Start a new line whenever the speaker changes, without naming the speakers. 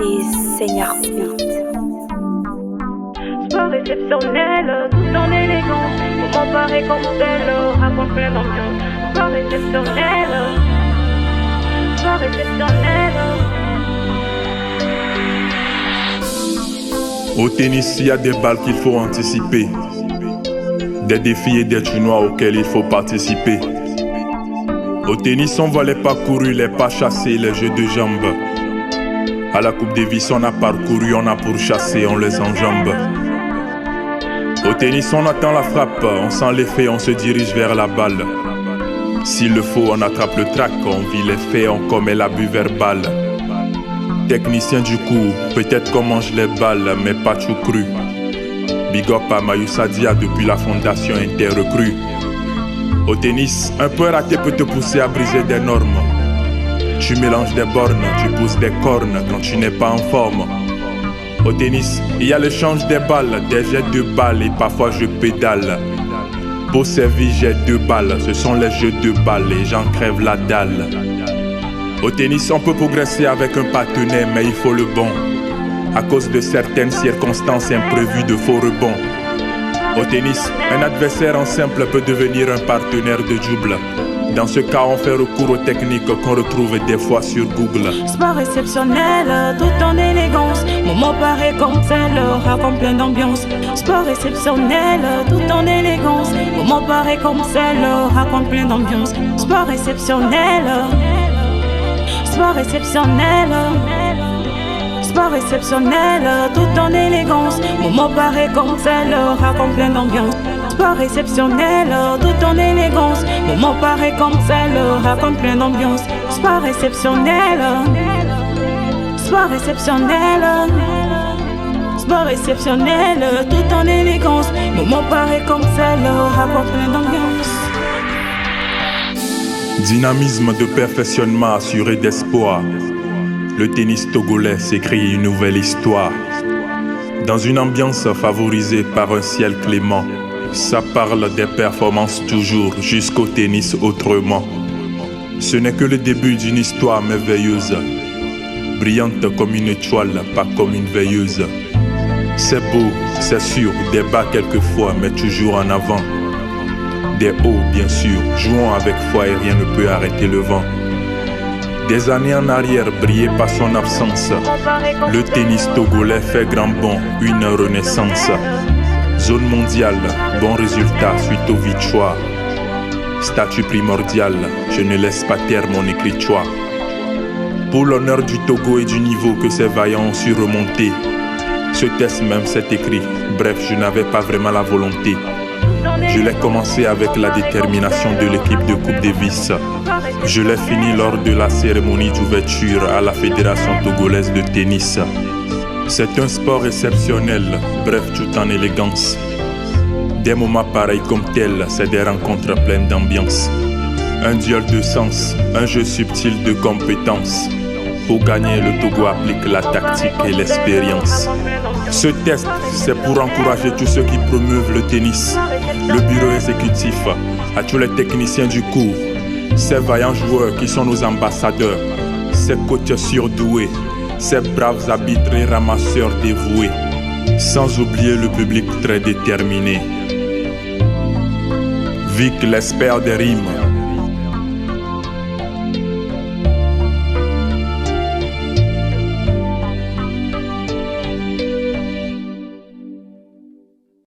c'est Seigneur Beat.
Sport exceptionnel, tout en élégance. Moment pareil comme tel, raconte plein d'ambiance. Sport exceptionnel, sport exceptionnel.
Au tennis, il y a des balles qu'il faut anticiper, des défis et des tournois auxquels il faut participer. Au tennis, on voit les pas courus, les pas chassés, les jeux de jambes. À la Coupe Davis, on a parcouru, on a pourchassé, on les enjambe. Au tennis, on attend la frappe, on sent l'effet, on se dirige vers la balle. S'il le faut, on attrape le track, on vit les faits, on commet l'abus verbal. Technicien du coup, peut-être qu'on mange les balles, mais pas tout cru. Big up à Mayou Sadia depuis la fondation Inter-Recrue. Au tennis, un peu raté peut te pousser à briser des normes. Tu mélanges des bornes, tu pousses des cornes quand tu n'es pas en forme. Au tennis, il y a l'échange des balles, des jets de balles et parfois je pédale. Pour servir, j'ai 2 balles, ce sont les jeux de balles et j'en crève la dalle. Au tennis, on peut progresser avec un partenaire, mais il faut le bon. À cause de certaines circonstances imprévues de faux rebonds. Au tennis, un adversaire en simple peut devenir un partenaire de double. Dans ce cas, on fait recours aux techniques qu'on retrouve des fois sur Google.
Sport exceptionnel, tout en élégance. Moment pareil comme tel, raconte plein d'ambiance. Sport exceptionnel, tout en élégance. Moment pareil comme tel, raconte plein d'ambiance. Sport exceptionnel, sport exceptionnel. Sport exceptionnel, tout en élégance. Moment pareil comme tel, raconte plein d'ambiance. Sport exceptionnel, tout en élégance. Moment pareil comme tel, raconte plein d'ambiance. Sport exceptionnel, sport exceptionnel. Sport exceptionnel, tout en élégance. Moment pareil comme tel, raconte plein d'ambiance.
Dynamisme de perfectionnement assuré d'espoir. Le tennis togolais s'écrit une nouvelle histoire. Dans une ambiance favorisée par un ciel clément, ça parle des performances toujours jusqu'au tennis autrement. Ce n'est que le début d'une histoire merveilleuse, brillante comme une étoile, pas comme une veilleuse. C'est beau, c'est sûr, des bas quelquefois, mais toujours en avant. Des hauts, bien sûr, jouons avec foi et rien ne peut arrêter le vent. Des années en arrière brillait par son absence. Le tennis togolais fait grand bond, une renaissance. Zone mondiale, bon résultat suite aux victoires. Statut primordial, je ne laisse pas taire mon écritoire. Pour l'honneur du Togo et du niveau que ces vaillants ont su remonter. Ce test même s'est écrit, bref je n'avais pas vraiment la volonté. Je l'ai commencé avec la détermination de l'équipe de Coupe Davis. Je l'ai fini lors de la cérémonie d'ouverture à la Fédération togolaise de tennis. C'est un sport exceptionnel, bref tout en élégance. Des moments pareils comme tels, c'est des rencontres pleines d'ambiance. Un duel de sens, un jeu subtil de compétences. Pour gagner, le Togo applique la tactique et l'expérience. Ce test, c'est pour encourager tous ceux qui promeuvent le tennis. Le bureau exécutif, à tous les techniciens du cours, ces vaillants joueurs qui sont nos ambassadeurs, ces coachs surdoués, ces braves arbitres et ramasseurs dévoués, sans oublier le public très déterminé. Vic, l'espère des rimes.